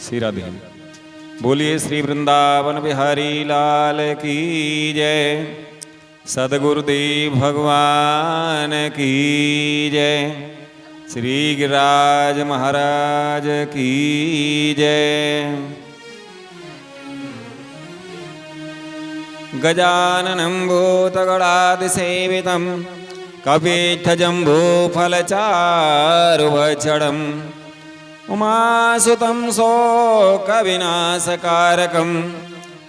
श्री राधे। बोलिए श्री वृंदावन बिहारी लाल की जय। सदगुरुदेव भगवान की जय। श्री गिरिराज महाराज की जय। गजाननं भूतगणादिसेवितं कपित्थजम्बूफलचारुभक्षणम् उमासुतं शोकविनाशकारकं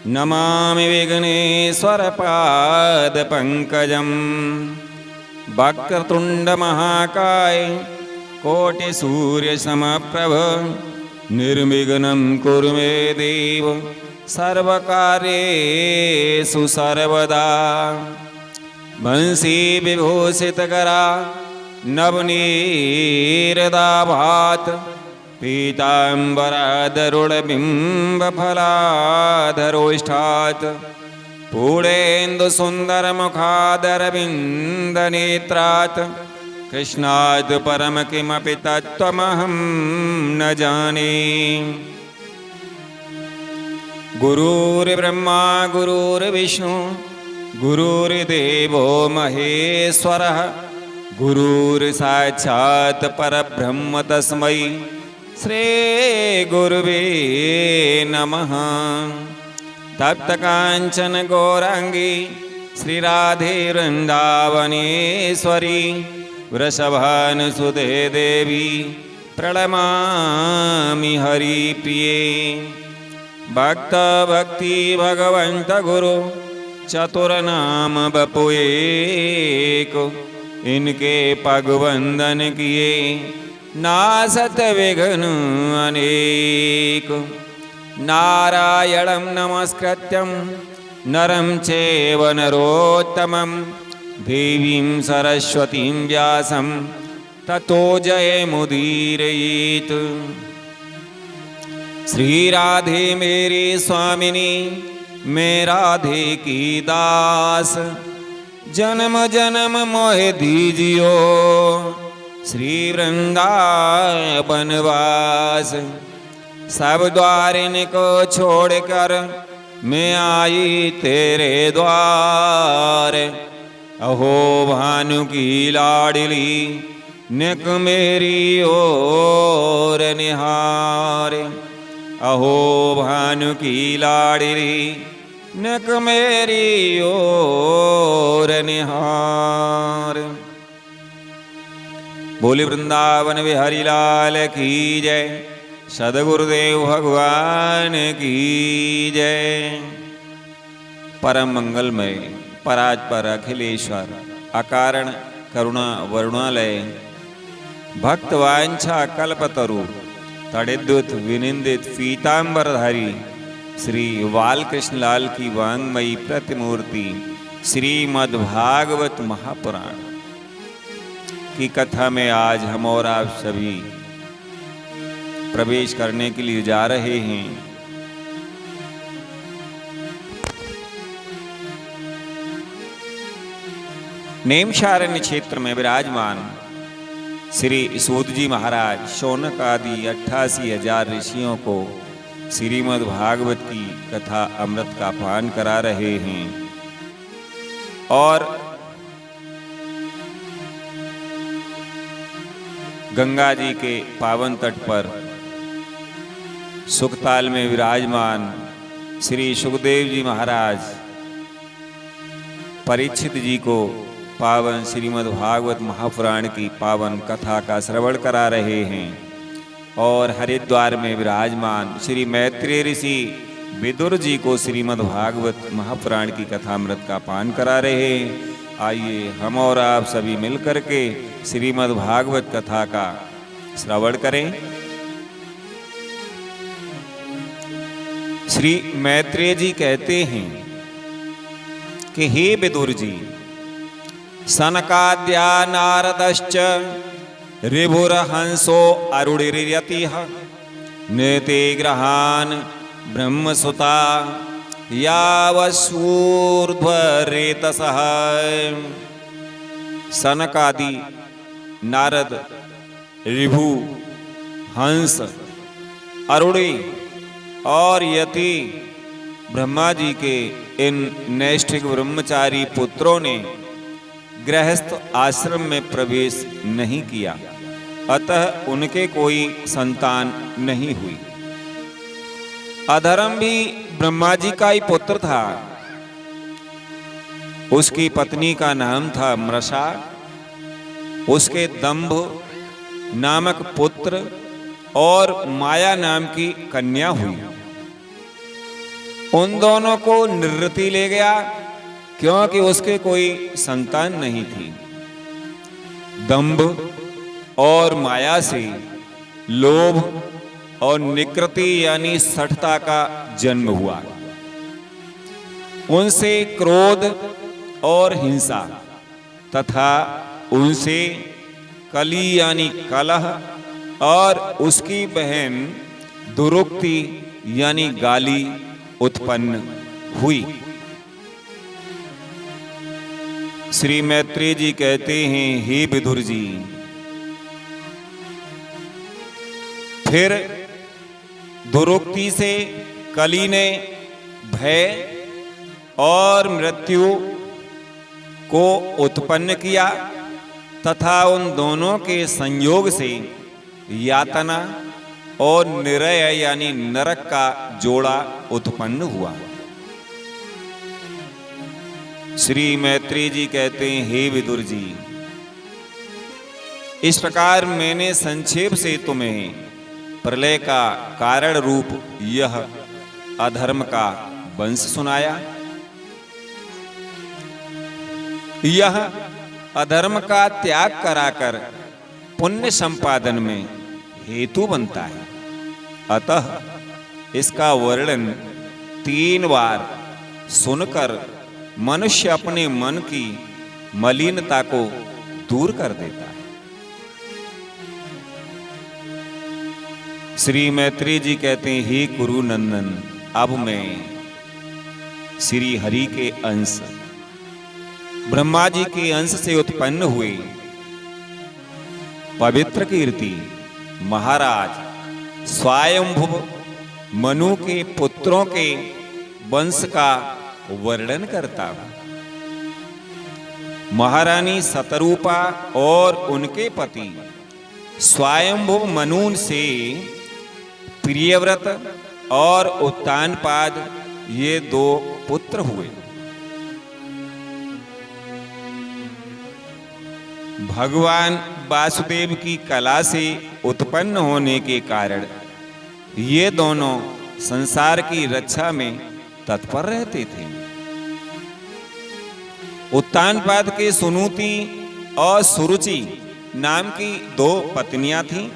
नमामि विघ्नेश्वरपादपङ्कजं। वक्रतुण्डमहाकाय कोटिसूर्यसमप्रभ निर्विघ्नं कुरु मे देव सर्वकार्येषु सर्वदा। बंसी विभूषितकरा नवनीरदाभात् पीताम्बरादरुणबिम्बफलाधरोष्ठात् पूर्णेन्दुसुन्दरमुखादरविन्दनेत्रात् कृष्णात् परम किमपि तत्त्वमहं न जाने। गुरुर्ब्रह्मा गुरुर्विष्णु गुरुर्देवो महेश्वरः गुरुर्साक्षात् परब्रह्म तस्मै श्री गुरुवे नमः। तप्तकाञ्चन गौरांगी श्री राधे वृन्दावनेश्वरी वृषभानुसुते देवी प्रणमामि हरिप्रिये। भक्त भक्ति भगवंत गुरु चतुरनाम बपु एक इनके पग वंदन किए नासत विघ्न अनेक। नारायणं नमस्कृत्यं नरं चैव नरोत्तमं देवीं सरस्वतीं व्यासं ततो जयमुदीरयेत्। श्री राधे मेरी स्वामिनी मैं राधे की दास जन्म जन्म मोहे दीजियो श्री वृंदावन वास। सब द्वारिन को छोड़कर मैं आई तेरे द्वार। अहो भानु की लाडली निक मेरी ओर निहार। अहो भानु की लाडली नक मेरी ओर निहार। बोले वृंदावन बिहारी लाल की जय। सदगुरुदेव भगवान की जय। परम मंगलमय परात्पर अखिलेश्वर अकारण करुणा वरुणालय भक्तवांछा कल्पतरु तड़िद्युत विनिंदित पीतांबरधारी श्री बालकृष्ण लाल की वांगमयी प्रतिमूर्ति श्रीमद्भागवत महापुराण की कथा में आज हम और आप सभी प्रवेश करने के लिए जा रहे हैं। नेमिषारण्य क्षेत्र में विराजमान श्री सूत जी महाराज शौनक आदि 88,000 ऋषियों को श्रीमद् भागवत की कथा अमृत का पान करा रहे हैं। और गंगा जी के पावन तट पर सुखताल में विराजमान श्री सुखदेव जी महाराज परीक्षित जी को पावन श्रीमद् भागवत महापुराण की पावन कथा का श्रवण करा रहे हैं। और हरिद्वार में विराजमान श्री मैत्रेय ऋषि विदुर जी को श्रीमद् भागवत महापुराण की कथामृत का पान करा रहे हैं। आइए हम और आप सभी मिलकर के श्रीमद् भागवत कथा का श्रवण करें। श्री मैत्रेय जी कहते हैं कि हे विदुर जी, सनकाद्या नारदश्च ऋभुरहंसो अरुणिर्यतिः नेते ग्रहान् ब्रह्मसुता यावसूर्ध्वरेतसः। सनकादि नारद ऋभु हंस अरुणि और यति ब्रह्मा जी के इन नैष्ठिक ब्रह्मचारी पुत्रों ने गृहस्थ आश्रम में प्रवेश नहीं किया, अतः उनके कोई संतान नहीं हुई। अधर्म भी ब्रह्मा जी का ही पुत्र था। उसकी पत्नी का नाम था मृषा। उसके दंभ नामक पुत्र और माया नाम की कन्या हुई। उन दोनों को निवृत्ति ले गया, क्योंकि उसके कोई संतान नहीं थी। दंभ और माया से लोभ और निकृति यानी सठता का जन्म हुआ। उनसे क्रोध और हिंसा तथा उनसे कली यानी कलह और उसकी बहन दुरुक्ति यानी गाली उत्पन्न हुई। श्री मैत्रेय जी कहते हैं, हे विदुर जी, फिर दुरुक्ति से कली ने भय और मृत्यु को उत्पन्न किया तथा उन दोनों के संयोग से यातना और निरय यानी नरक का जोड़ा उत्पन्न हुआ। श्री मैत्रेय जी कहते हैं, हे विदुर जी, इस प्रकार मैंने संक्षेप से तुम्हें प्रलय का कारण रूप यह अधर्म का वंश सुनाया। यह अधर्म का त्याग कराकर पुण्य संपादन में हेतु बनता है। अतः इसका वर्णन 3 बार सुनकर मनुष्य अपने मन की मलिनता को दूर कर देता है। श्री मैत्रेय जी कहते हैं, हे कुरु नंदन, अब मैं श्री हरि के अंश ब्रह्मा जी के अंश से उत्पन्न हुए पवित्र कीर्ति महाराज स्वयंभुव मनु के पुत्रों के वंश का वर्णन करता हूं। महारानी शतरूपा और उनके पति स्वयंभुव मनु से प्रियव्रत और उत्तानपाद ये 2 पुत्र हुए। भगवान वासुदेव की कला से उत्पन्न होने के कारण ये दोनों संसार की रक्षा में तत्पर रहते थे। उत्तानपाद के सुनुति और सुरुचि नाम की 2 पत्नियां थीं।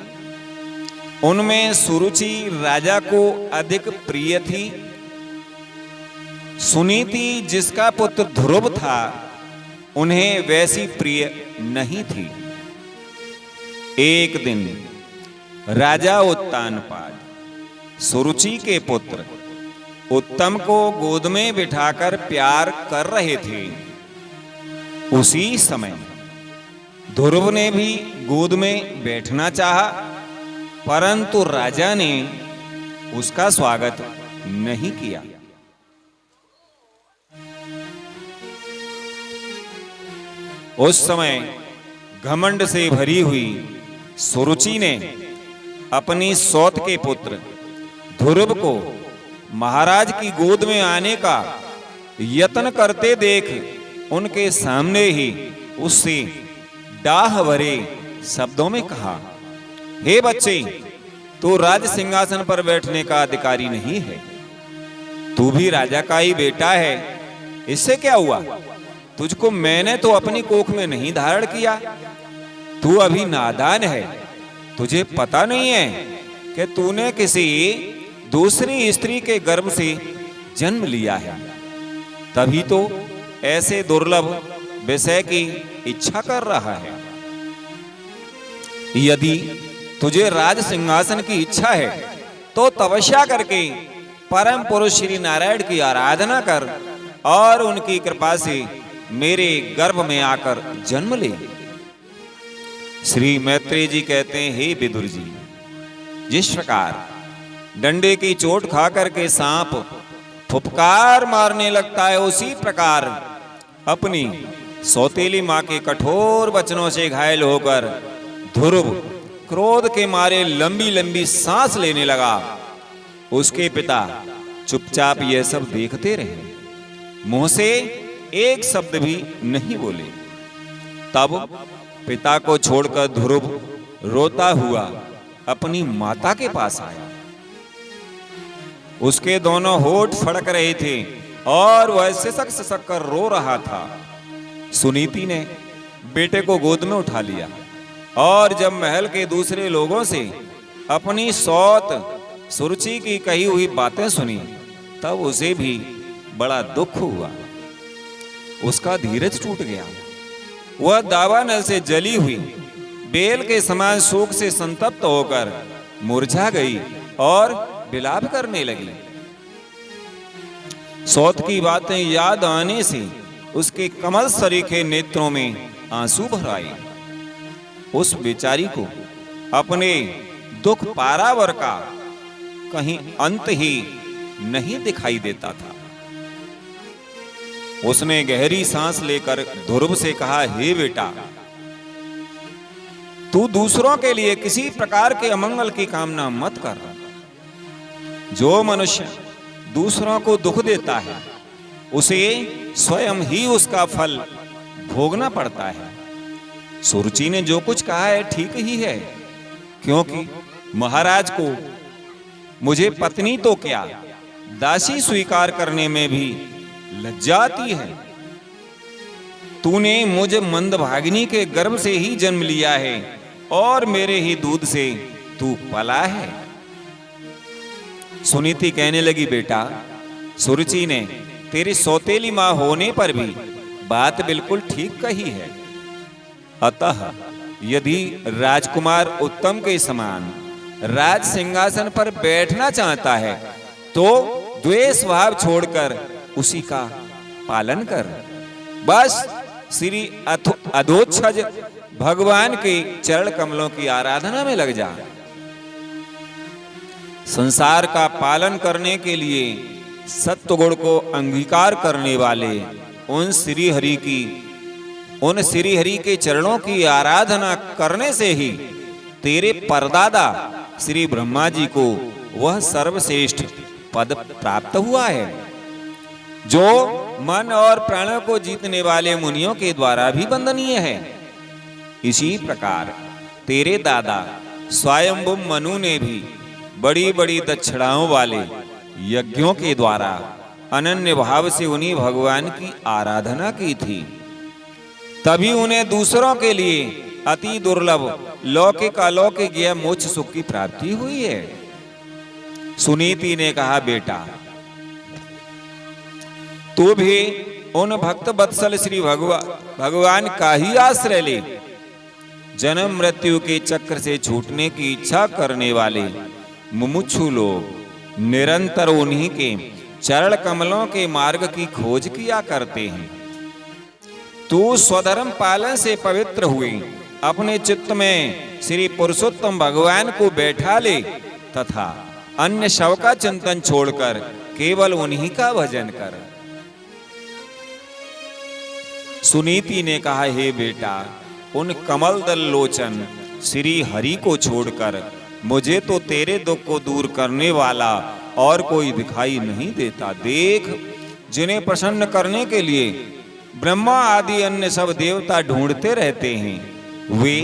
उनमें सुरुचि राजा को अधिक प्रिय थी। सुनीति जिसका पुत्र ध्रुव था, उन्हें वैसी प्रिय नहीं थी। एक दिन राजा उत्तानपाद सुरुचि के पुत्र उत्तम को गोद में बिठाकर प्यार कर रहे थे। उसी समय ध्रुव ने भी गोद में बैठना चाहा, परंतु राजा ने उसका स्वागत नहीं किया। उस समय घमंड से भरी हुई सुरुचि ने अपनी सौत के पुत्र ध्रुव को महाराज की गोद में आने का यत्न करते देख उनके सामने ही उससे डाह भरे शब्दों में कहा, हे बच्चे, तू राज सिंहासन पर बैठने का अधिकारी नहीं है। तू भी राजा का ही बेटा है। इससे क्या हुआ? तुझको मैंने तो अपनी कोख में नहीं धारण किया। तू अभी नादान है। तुझे पता नहीं है कि तूने किसी दूसरी स्त्री के गर्भ से जन्म लिया है। तभी तो ऐसे दुर्लभ विषय की इच्छा कर रहा है। यदि तुझे राज सिंहासन की इच्छा है तो तपस्या करके परम पुरुष श्री नारायण की आराधना कर और उनकी कृपा से मेरे गर्भ में आकर जन्म ले। श्री मैत्रेय जी कहते हैं, हे विदुर जी, जिस प्रकार डंडे की चोट खा करके सांप फुफकार मारने लगता है, उसी प्रकार अपनी सौतेली मां के कठोर वचनों से घायल होकर ध्रुव क्रोध के मारे लंबी लंबी सांस लेने लगा। उसके पिता चुपचाप यह सब देखते रहे, मुंह से एक शब्द भी नहीं बोले। तब पिता को छोड़कर ध्रुव रोता हुआ अपनी माता के पास आया। उसके दोनों होठ फड़क रहे थे और वह सिसक सिसक कर रो रहा था। सुनीति ने बेटे को गोद में उठा लिया और जब महल के दूसरे लोगों से अपनी सौत सुरुचि की कही हुई बातें सुनी, तब उसे भी बड़ा दुख हुआ। उसका धीरज टूट गया। वह दावानल से जली हुई बेल के समान शोक से संतप्त होकर मुरझा गई और विलाप करने लगी। सौत की बातें याद आने से उसके कमल सरीखे नेत्रों में आंसू भर आए। उस बेचारी को अपने दुख पारावर का कहीं अंत ही नहीं दिखाई देता था। उसने गहरी सांस लेकर ध्रुव से कहा, हे बेटा, तू दूसरों के लिए किसी प्रकार के अमंगल की कामना मत कर। जो मनुष्य दूसरों को दुख देता है उसे स्वयं ही उसका फल भोगना पड़ता है। सुरुचि ने जो कुछ कहा है ठीक ही है, क्योंकि महाराज को मुझे पत्नी तो क्या दासी स्वीकार करने में भी लज्जा आती है। तूने मुझ मंदभागिनी के गर्भ से ही जन्म लिया है और मेरे ही दूध से तू पला है। सुनीति कहने लगी, बेटा, सुरुचि ने तेरी सौतेली मां होने पर भी बात बिल्कुल ठीक कही है। अतः यदि राजकुमार उत्तम के समान राज सिंहासन पर बैठना चाहता है तो द्वेष भाव छोड़कर उसी का पालन कर। बस श्री अधोक्षज भगवान के चरण कमलों की आराधना में लग जा। संसार का पालन करने के लिए सत्वगुण को अंगीकार करने वाले उन श्री हरि के चरणों की आराधना करने से ही तेरे परदादा श्री ब्रह्मा जी को वह सर्वश्रेष्ठ पद प्राप्त हुआ है, जो मन और प्राणों को जीतने वाले मुनियों के द्वारा भी वंदनीय है। इसी प्रकार तेरे दादा स्वयंभू मनु ने भी बड़ी बड़ी दक्षिणाओं वाले यज्ञों के द्वारा अनन्य भाव से उन्हीं भगवान की आराधना की थी। तभी उन्हें दूसरों के लिए अति दुर्लभ लौकिक अलौकिक यह मोक्ष सुख की प्राप्ति हुई है। सुनीति ने कहा, बेटा, तू भी उन भक्त वत्सल श्री भगवान का ही आश्रय ले। जन्म मृत्यु के चक्र से छूटने की इच्छा करने वाले मुमुक्षु लोग निरंतर उन्हीं के चरण कमलों के मार्ग की खोज किया करते हैं। तू स्वधर्म पालन से पवित्र हुए अपने चित्त में श्री पुरुषोत्तम भगवान को बैठा ले तथा अन्य शव का चिंतन छोड़कर केवल उन्हीं का भजन कर। सुनीति ने कहा, हे बेटा, उन कमल दल लोचन श्री हरि को छोड़कर मुझे तो तेरे दुख को दूर करने वाला और कोई दिखाई नहीं देता। देख, जिन्हें प्रसन्न करने के लिए ब्रह्मा आदि अन्य सब देवता ढूंढते रहते हैं, वे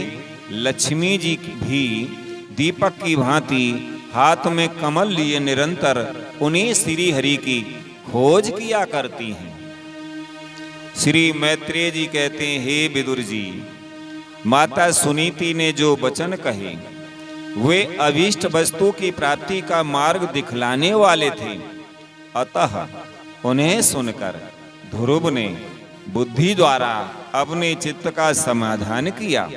लक्ष्मी जी भी दीपक की भांति हाथ में कमल लिए निरंतर उन्हीं श्री हरि की खोज किया करती हैं। श्री मैत्रेय जी कहते हैं, हे विदुर जी, माता सुनीति ने जो वचन कहे वे अभीष्ट वस्तु की प्राप्ति का मार्ग दिखलाने वाले थे। अतः उन्हें सुनकर ध्रुव ने बुद्धि द्वारा अपने चित्त का समाधान किया।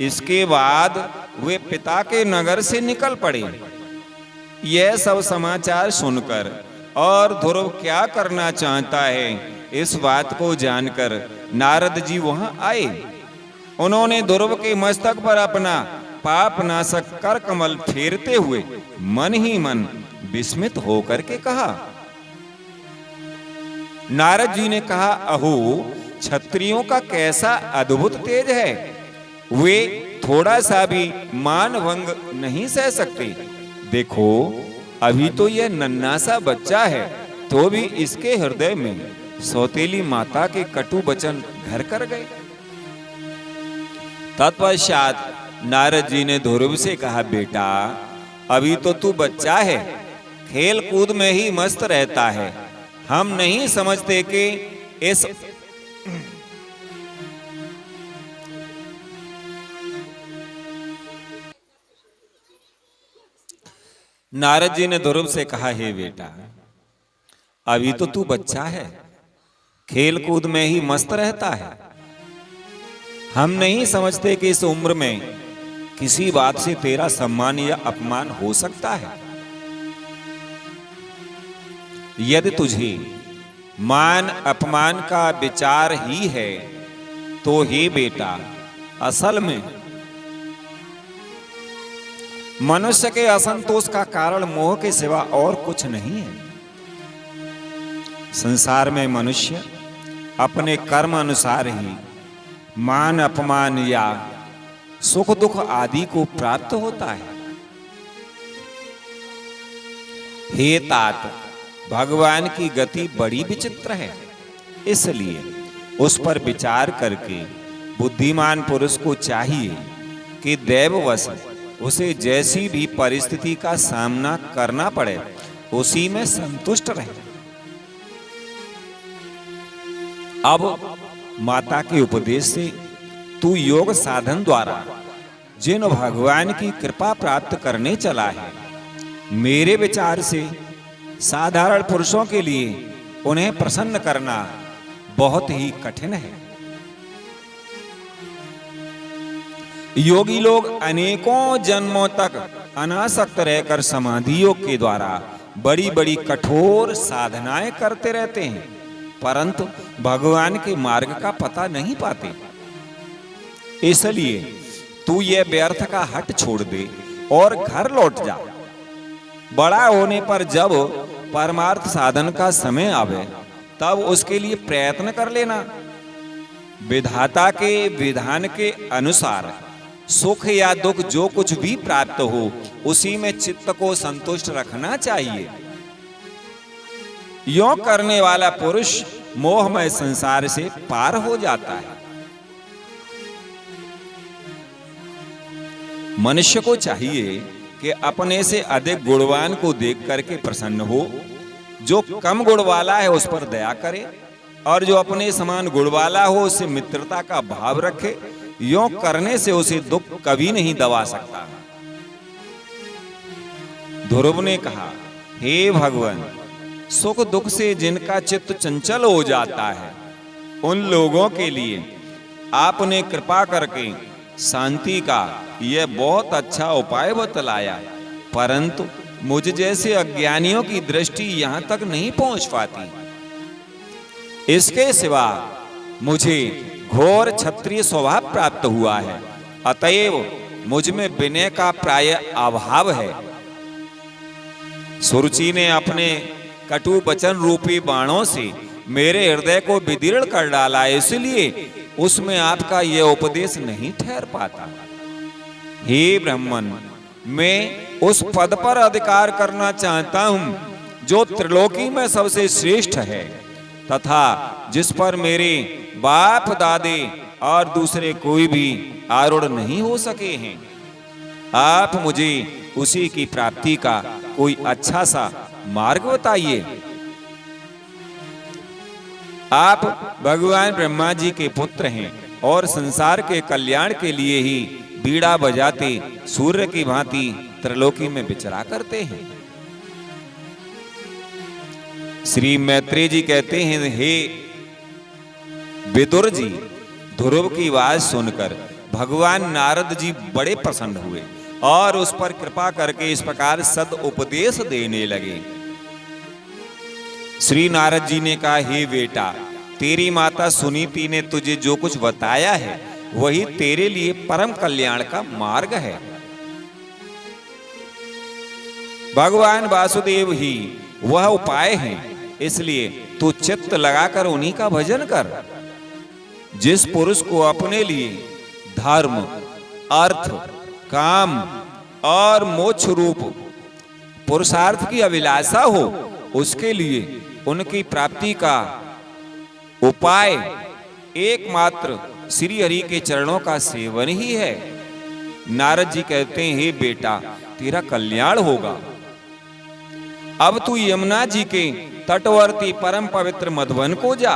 इसके बाद वे पिता के नगर से निकल पड़े। यह सब समाचार सुनकर और ध्रुव क्या करना चाहता है इस बात को जानकर नारद जी वहां आए। उन्होंने ध्रुव के मस्तक पर अपना पाप नाशक कर कमल फेरते हुए मन ही मन विस्मित होकर के कहा। नारद जी ने कहा, अहो, क्षत्रियों का कैसा अद्भुत तेज है। वे थोड़ा सा भी मान भंग नहीं सह सकते। देखो, अभी तो यह नन्हा सा बच्चा है, तो भी इसके हृदय में सौतेली माता के कटु वचन घर कर गए। तत्पश्चात नारद जी ने ध्रुव से कहा, बेटा, अभी तो तू बच्चा है, खेल कूद में ही मस्त रहता है। हम नहीं समझते कि इस नारद जी ने ध्रुव से कहा, हे बेटा, अभी तो तू बच्चा है, खेल कूद में ही मस्त रहता है। हम नहीं समझते कि इस उम्र में किसी बात से तेरा सम्मान या अपमान हो सकता है। यदि तुझे मान अपमान का विचार ही है तो हे बेटा, असल में मनुष्य के असंतोष का कारण मोह के सिवा और कुछ नहीं है। संसार में मनुष्य अपने कर्म अनुसार ही मान अपमान या सुख दुख आदि को प्राप्त होता है। हे तात, भगवान की गति बड़ी विचित्र है, इसलिए उस पर विचार करके बुद्धिमान पुरुष को चाहिए कि दैववश उसे जैसी भी परिस्थिति का सामना करना पड़े, उसी में संतुष्ट रहे। अब माता के उपदेश से तू योग साधन द्वारा जिन भगवान की कृपा प्राप्त करने चला है, मेरे विचार से साधारण पुरुषों के लिए उन्हें प्रसन्न करना बहुत ही कठिन है। योगी लोग अनेकों जन्मों तक अनासक्त रहकर समाधि योग के द्वारा बड़ी बड़ी कठोर साधनाएं करते रहते हैं, परंतु भगवान के मार्ग का पता नहीं पाते। इसलिए तू ये व्यर्थ का हट छोड़ दे और घर लौट जा। बड़ा होने पर जब परमार्थ साधन का समय आवे, तब उसके लिए प्रयत्न कर लेना। विधाता के विधान के अनुसार सुख या दुख जो कुछ भी प्राप्त हो, उसी में चित्त को संतुष्ट रखना चाहिए। यों करने वाला पुरुष मोहमय संसार से पार हो जाता है। मनुष्य को चाहिए कि अपने से अधिक गुणवान को देख करके प्रसन्न हो। जो कम गुण वाला है उस पर दया करे, और जो अपने समान गुण वाला हो उससे मित्रता का भाव रखे। यों करने से उसे दुख कभी नहीं दबा सकता। ध्रुव ने कहा, हे भगवान, सुख दुख से जिनका चित्त चंचल हो जाता है, उन लोगों के लिए आपने कृपा करके शांति का यह बहुत अच्छा उपाय बतलाया, परंतु मुझ जैसे अज्ञानियों की दृष्टि यहां तक नहीं पहुंच पाती। इसके सिवा मुझे घोर क्षत्रिय स्वभाव प्राप्त हुआ है, अतएव मुझ में विनय का प्राय अभाव है। सुरुचि ने अपने कटु वचन रूपी बाणों से मेरे हृदय को विदीर्ण कर डाला, इसलिए उसमें आपका यह उपदेश नहीं ठहर पाता। हे ब्राह्मण, मैं उस पद पर अधिकार करना चाहता हूं जो त्रिलोकी में सबसे श्रेष्ठ है, तथा जिस पर मेरे बाप दादे और दूसरे कोई भी आरूढ़ नहीं हो सके हैं। आप मुझे उसी की प्राप्ति का कोई अच्छा सा मार्ग बताइए। आप भगवान ब्रह्मा जी के पुत्र हैं और संसार के कल्याण के लिए ही बीड़ा बजाते सूर्य की भांति त्रिलोकी में विचरा करते हैं। श्री मैत्रेय जी कहते हैं, हे विदुर जी, ध्रुव की आवाज सुनकर भगवान नारद जी बड़े प्रसन्न हुए और उस पर कृपा करके इस प्रकार सद उपदेश देने लगे। श्री नारद जी ने कहा, हे बेटा, तेरी माता सुनीति ने तुझे जो कुछ बताया है वही तेरे लिए परम कल्याण का मार्ग है। भगवान वासुदेव ही वह उपाय हैं, इसलिए तू चित्त लगाकर उन्हीं का भजन कर। जिस पुरुष को अपने लिए धर्म, अर्थ, काम और मोक्ष रूप पुरुषार्थ की अभिलाषा हो, उसके लिए उनकी प्राप्ति का उपाय एकमात्र श्री हरि के चरणों का सेवन ही है। नारद जी कहते हैं, हे बेटा, तेरा कल्याण होगा। अब तू यमुना जी के तटवर्ती परम पवित्र मधुवन को जा,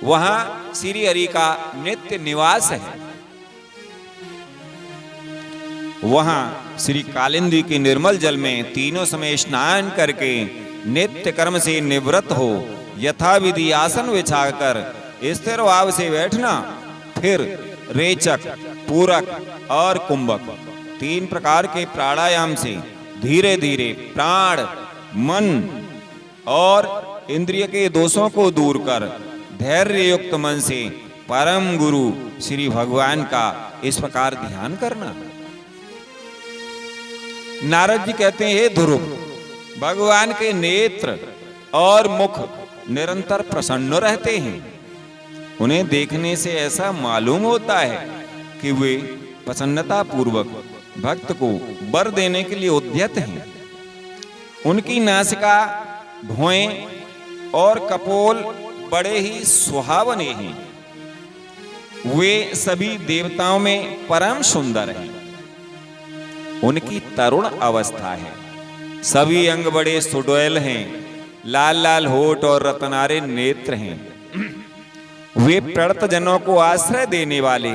वहां श्री हरि का नित्य निवास है। वहां श्री कालिंदी के निर्मल जल में तीनों समय स्नान करके नित्य कर्म से निवृत्त हो यथाविधि आसन बिछाकर स्थिर भाव से बैठना। फिर रेचक, पूरक और कुंभक 3 प्रकार के प्राणायाम से धीरे धीरे प्राण, मन और इंद्रिय के दोषों को दूर कर धैर्य युक्त मन से परम गुरु श्री भगवान का इस प्रकार ध्यान करना। नारद जी कहते हैं, हे ध्रुव, भगवान के नेत्र और मुख निरंतर प्रसन्न रहते हैं। उन्हें देखने से ऐसा मालूम होता है कि वे प्रसन्नता पूर्वक भक्त को वर देने के लिए उद्यत हैं। उनकी नासिका, भौहें और कपोल बड़े ही सुहावने हैं। वे सभी देवताओं में परम सुंदर हैं। उनकी तरुण अवस्था है। सभी अंग बड़े सुडौल हैं। लाल लाल होठ और रत्नारे नेत्र हैं। वे प्रणत जनों को आश्रय देने वाले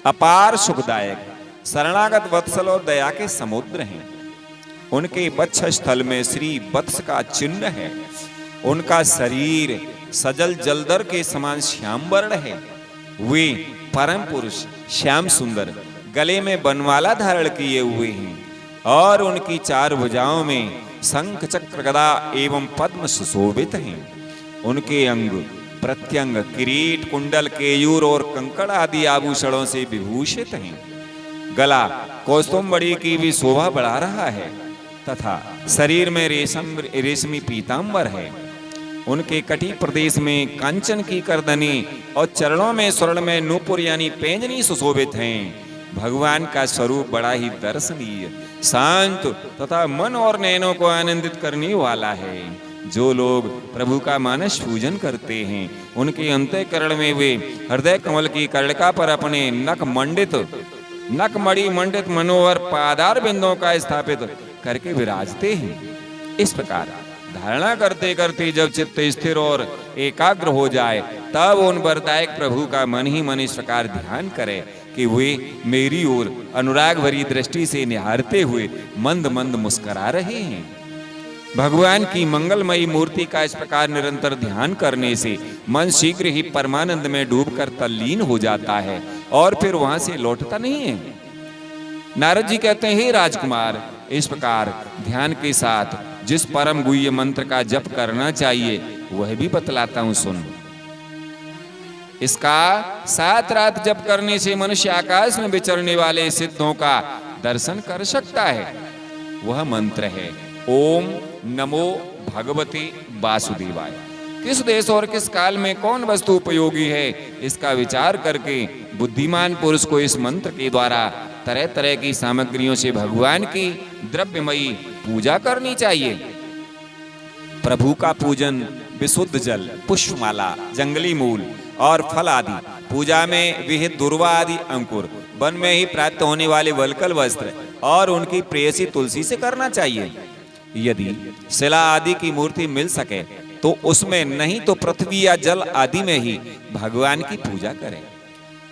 अपार सुखदायक शरणागत वत्सल और दया के समुद्र हैं। उनके वक्षस्थल में श्री वत्स का चिन्ह है। उनका शरीर सजल जलधर के समान श्याम वर्ण है। वे परम पुरुष श्याम सुंदर गले में बनमाला धारण किए हुए हैं और उनकी 4 भुजाओं में शंख, चक्र, गदा एवं पद्म सुशोभित हैं। उनके अंग प्रत्यंग किरीट, कुंडल, केयूर और कंकड़ आदि आभूषणों से विभूषित हैं। गला कौस्तुंबड़ी की भी शोभा बढ़ा रहा है तथा शरीर में रेशमी पीतांबर है। उनके कटी प्रदेश में कांचन की करदनी और चरणों में स्वर्ण में नूपुर यानी पेंजनी सुशोभित हैं। भगवान का स्वरूप बड़ा ही दर्शनीय, शांत तथा मन और नयनों को आनंदित करने वाला है। जो लोग प्रभु का मानस पूजन करते हैं, उनके अंतःकरण में वे हृदय कमल की कर्णिका पर अपने नकमणि मंडित मनोहर पादार बिंदों का स्थापित करके विराजते हैं। इस प्रकार धारणा करते करते जब चित्त स्थिर और एकाग्र हो जाए, तब उन वरदायक प्रभु का मन ही मन इस प्रकार ध्यान करे कि वे मेरी ओर अनुराग भरी दृष्टि से निहारते हुए मंद मंद मुस्कुरा रहे हैं। भगवान की मंगलमयी मूर्ति का इस प्रकार निरंतर ध्यान करने से मन शीघ्र ही परमानंद में डूबकर तल्लीन हो जाता है और फिर वहां से लौटता नहीं है। नारद जी कहते हैं, हे राजकुमार, इस प्रकार ध्यान के साथ जिस परम गुह्य मंत्र का जप करना चाहिए वह भी बतलाता हूं, सुन। इसका 7 रात जप करने से मनुष्य आकाश में विचरने वाले सिद्धों का दर्शन कर सकता है। वह मंत्र है ओम नमो भगवते वासुदेवाय। किस देश और किस काल में कौन वस्तु उपयोगी है, इसका विचार करके बुद्धिमान पुरुष को इस मंत्र के द्वारा तरह तरह की सामग्रियों से भगवान की द्रव्यमयी पूजा करनी चाहिए। प्रभु का पूजन विशुद्ध जल, पुष्पमाला, जंगली मूल और फल आदि, पूजा में विहित दुर्वा आदि अंकुर, वन में ही प्राप्त होने वाले वलकल वस्त्र और उनकी प्रेयसी तुलसी से करना चाहिए। यदि शिला आदि की मूर्ति मिल सके तो उसमें, नहीं तो पृथ्वी या जल आदि में ही भगवान की पूजा करें।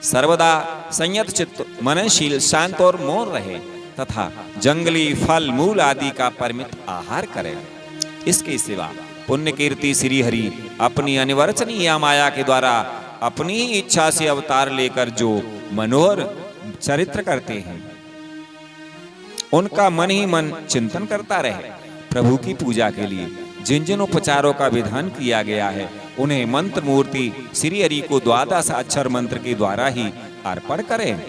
सर्वदा संयत चित्त, मननशील, शांत और मौन रहे तथा जंगली फल मूल आदि का परिमित आहार करें। इसके सिवा पुण्य कीर्ति श्री हरि अपनी अनिवर्चनीय माया के द्वारा अपनी ही इच्छा से अवतार लेकर जो मनोहर चरित्र करते हैं, उनका मन ही मन चिंतन करता रहे। प्रभु की पूजा के लिए जिन जिन उपचारों का विधान किया गया है, उन्हें मंत्र मूर्ति श्री हरि को 12 अक्षर मंत्र के द्वारा ही अर्पण करें।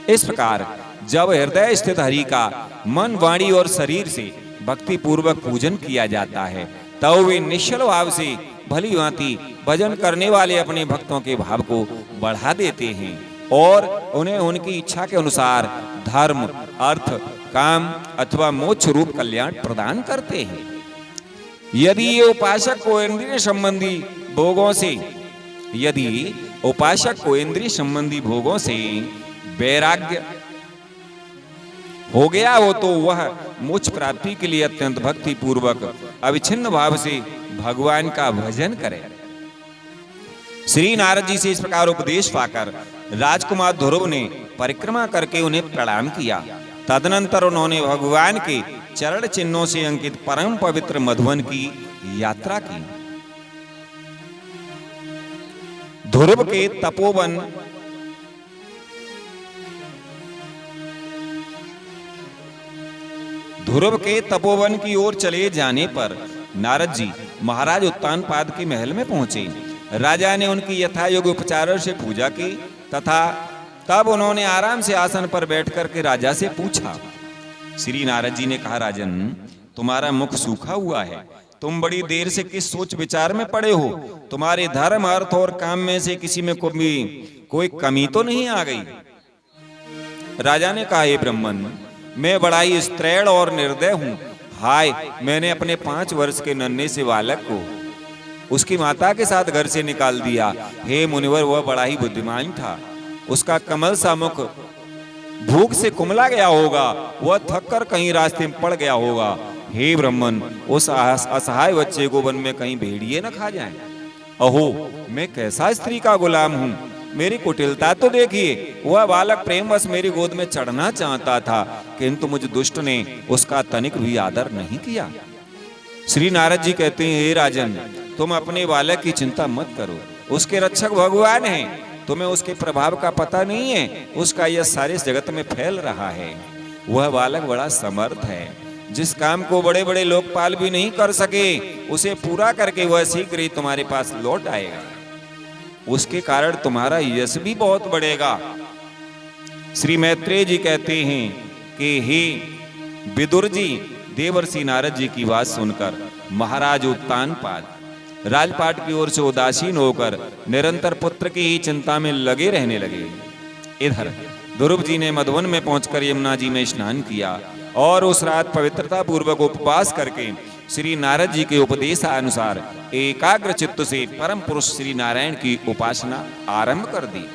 इस प्रकार जब हृदय स्थित हरि का मन, वाणी और शरीर से भक्ति पूर्वक पूजन किया जाता है, तब वे निश्चल भाव से भली भांति भजन करने वाले अपने भक्तों के भाव को बढ़ा देते हैं और उन्हें उनकी इच्छा के अनुसार धर्म, अर्थ, काम अथवा मोक्ष रूप कल्याण प्रदान करते हैं। यदि ये उपासक को इंद्रिय संबंधी भोगों से वैराग्य हो गया हो तो वह मोक्ष प्राप्ति के लिए अत्यंत भक्ति पूर्वक अविच्छिन्न भाव से भगवान का भजन करे। श्री नारद जी से इस प्रकार उपदेश पाकर राजकुमार ध्रुव ने परिक्रमा करके उन्हें प्रणाम किया। तदनंतर उन्होंने भगवान के चरण चिन्हों से अंकित परम पवित्र मधुवन की यात्रा की। ध्रुव के तपोवन की ओर चले जाने पर नारद जी महाराज उत्तानपाद के महल में पहुंचे। राजा ने उनकी यथायोग्य उपचारों से पूजा की तथा तब उन्होंने आराम से आसन पर बैठ करके राजा से पूछा। श्री नारद जी ने कहा, राजन, तुम्हारा मुख सूखा हुआ है, तुम बड़ी देर से किस सोच विचार में पड़े हो? तुम्हारे धर्म, अर्थ और काम में से किसी में कोई कमी तो नहीं आ गई? राजा ने कहा, हे ब्राह्मण, मैं बड़ा ही स्त्रैण और निर्दय हूँ। हाय, मैंने अपने 5 वर्ष के नन्हे से बालक को उसकी माता के साथ घर से निकाल दिया। हे मुनिवर, वह बड़ा ही बुद्धिमान था। उसका कमल सा मुख भूख से कुमला गया होगा, वह थक कर कहीं रास्ते में पड़ गया होगा। हे ब्राह्मण, उस असहाय बच्चे को वन में कहीं भेड़िए न खा जाएं। अहो, मैं कैसा स्त्री का गुलाम हूँ, मेरी कुटिलता तो देखिए। वह बालक प्रेमवश मेरी गोद में चढ़ना चाहता था, किंतु मुझ दुष्ट ने उसका तनिक भी आदर नहीं किया। श्री नारद जी कहते हैं, हे राजन, तुम अपने बालक की चिंता मत करो, उसके रक्षक भगवान हैं। तुम्हें उसके प्रभाव का पता नहीं है, उसका यह सारे जगत में फैल रहा है। वह बालक बड़ा समर्थ है, जिस काम को बड़े बड़े लोकपाल भी नहीं कर सके, उसे पूरा करके वह शीघ्र ही तुम्हारे पास लौट आएगा। उसके कारण तुम्हारा यश भी बहुत बढ़ेगा। श्री मैत्रेय जी कहते हैं कि हे विदुर जी, देवर्षि नारद जी की बात सुनकर महाराज उत्तानपाद राजपाट की ओर से उदासीन होकर निरंतर पुत्र की ही चिंता में लगे रहने लगे। इधर ध्रुव जी ने मधुवन में पहुंचकर यमुना जी में स्नान किया और उस रात पवित्रता पूर्वक उपवास करके श्री नारद जी के उपदेशानुसार एकाग्र चित्त से परम पुरुष श्री नारायण की उपासना आरंभ कर दी।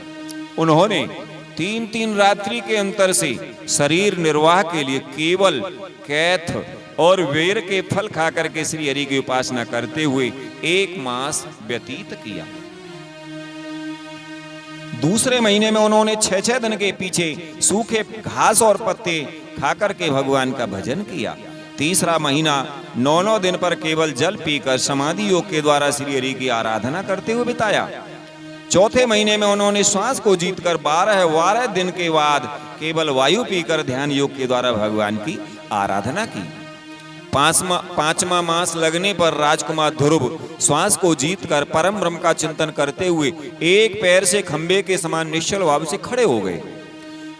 उन्होंने 3 रात्रि के अंतर से शरीर निर्वाह के लिए केवल कैथ और वेर के फल खाकर के श्री हरि की उपासना करते हुए 1 मास व्यतीत किया। दूसरे महीने में उन्होंने 6 दिन के पीछे सूखे घास और पत्ते खाकर के भगवान का भजन किया। तीसरा महीना 9 दिन पर केवल जल पीकर समाधि योग के द्वारा श्री हरि की आराधना करते हुए बिताया। चौथे महीने में उन्होंने श्वास को जीतकर 12 दिन के बाद केवल वायु पीकर ध्यान योग के द्वारा भगवान की आराधना की। 5वां मास लगने पर राजकुमार ध्रुव श्वास को जीतकर परम ब्रह्म का चिंतन करते हुए एक पैर से खंबे के समान निश्चल भाव से खड़े हो गए।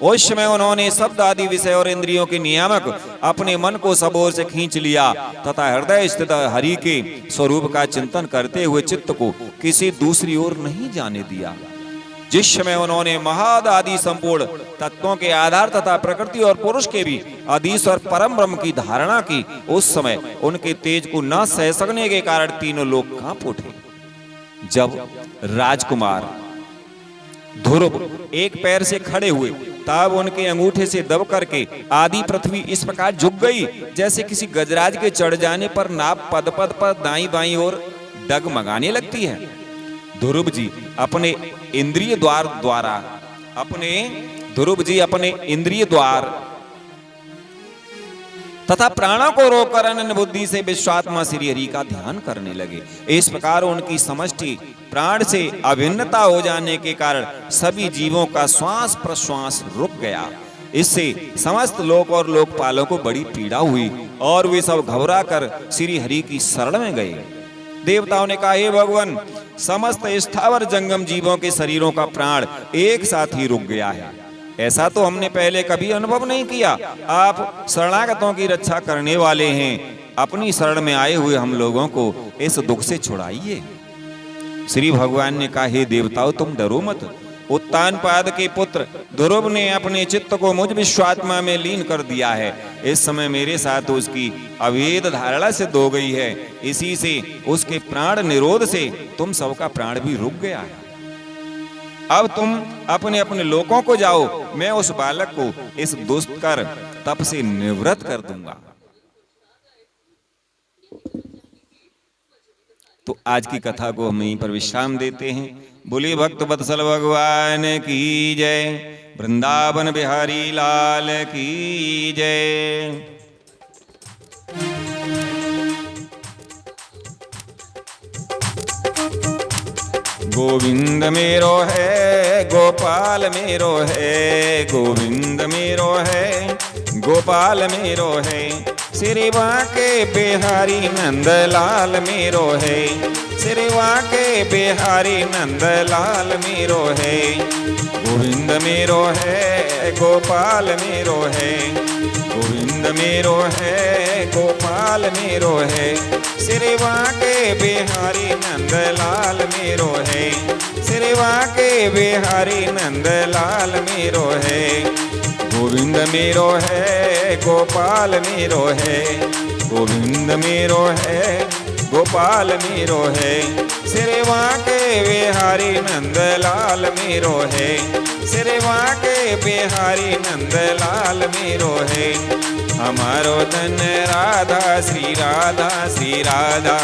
उस समय उन्होंने शब्द आदि विषय और इंद्रियों के नियामक अपने मन को सब ओर से खींच लिया तथा हृदय स्थित हरि के स्वरूप का चिंतन करते हुए चित्त को किसी दूसरी ओर नहीं जाने दिया। जिस समय उन्होंने महाद आदि संपूर्ण तत्वों के आधार तथा प्रकृति और पुरुष के भी अधीश्वर परम ब्रह्म की धारणा की, उस समय उनके तेज को न सह सकने के कारण तीनों लोग कांप उठे। जब राजकुमार ध्रुव एक पैर से खड़े हुए तब उनके अंगूठे से दब करके आदि पृथ्वी इस प्रकार झुक गई जैसे किसी गजराज के चढ़ जाने पर नाव पद पद पर दाईं बाईं ओर डगमगाने लगती है। ध्रुव जी अपने इंद्रिय द्वार तथा प्राणों को रोककर अनन्य बुद्धि से विश्वात्मा श्री हरि का ध्यान करने लगे। इस प्रकार उनकी समष्टि प्राण से अभिन्नता हो जाने के कारण सभी जीवों का श्वास प्रश्वास रुक गया। इससे समस्त लोक और लोकपालों को बड़ी पीड़ा हुई और वे सब घबरा कर श्री हरि की शरण में गए। देवताओं ने कहा, हे भगवान, समस्त स्थावर जंगम जीवों के शरीरों का प्राण एक साथ ही रुक गया है। ऐसा तो हमने पहले कभी अनुभव नहीं किया। आप शरणागतों की रक्षा करने वाले हैं, अपनी शरण में आए हुए हम लोगों को इस दुख से छुड़ाइए। श्री भगवान ने कहा, हे देवताओं तुम डरो मत। उत्तानपाद के पुत्र ध्रुव ने अपने चित्त को मुझ विश्वात्मा में लीन कर दिया है। इस समय मेरे साथ उसकी अभेद धारणा सिद्ध हो गई है। इसी से उसके प्राण निरोध से तुम सबका प्राण भी रुक गया है। अब तुम अपने अपने लोकों को जाओ, मैं उस बालक को इस दुष्कर तप से निवृत्त कर दूंगा। तो आज की कथा को हम यहीं पर विश्राम देते हैं। बोले भक्त वत्सल भगवान की जय, वृंदावन बिहारी लाल की जय। गोविंद मेरो है, गोपाल मेरो है, गोविंद मेरो है, गोपाल मेरो है, श्री बांके बिहारी नंदलाल मेरो है, श्री बांके बिहारी नंदलाल मेरो है। गोविंद मेरो है, गोपाल मेरो है, गोविंद मेरो है, गोपाल मेरो है, श्री बांके बिहारी नंदलाल मेरो है, श्री बांके बिहारी नंदलाल मेरो है। गोविंद मेरो है, गोपाल मेरो है, गोविंद मेरो है, गोपाल मेरो है, श्री बांके बिहारी नंदलाल मेरो है, श्री बांके बिहारी नंदलाल मेरो है। हमारो धन राधा श्री राधा श्री राधा,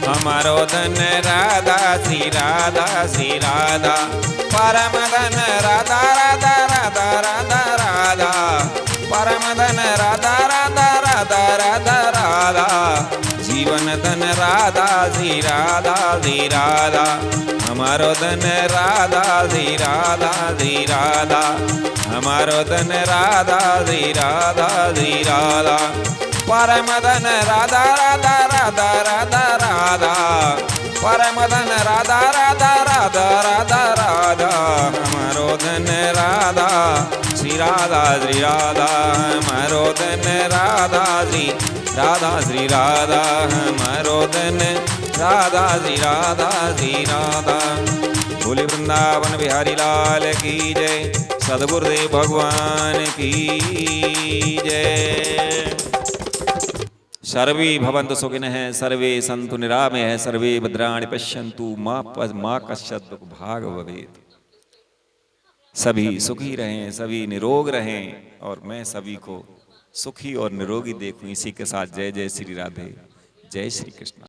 हमारो धन राधा श्री राधा श्री राधा, परम धन राधा राधा राधा राधा राधा, परम धन राधा राधा राधा राधा राधा, जीवन धन राधा श्री राधा श्री राधा। हमारो धन राधा श्री राधा श्री राधा, हमारो धन राधा श्री राधा श्री राधा, परम धन राधा राधा राधा राधा राधा, परम धन राधा राधा राधा राधा राधा। हमारो धन राधा श्री राधा श्री राधा, हमारो धन राधा श्री राधा श्री राधा, हमारो धन राधा श्री राधा श्री राधा। बोले वृंदावन बिहारी लाल की जय, सद्गुरुदेव भगवान की जय। सर्वे भवन्तु सुखिनः, सर्वे सन्तु निरामयः, सर्वे भद्राणि पश्यन्तु मा कश्चित् दुःख भाग् भवेत्। सभी सुखी रहें, सभी निरोग रहें और मैं सभी को सुखी और निरोगी देखूं। इसी के साथ जय जय श्री राधे, जय श्री कृष्ण।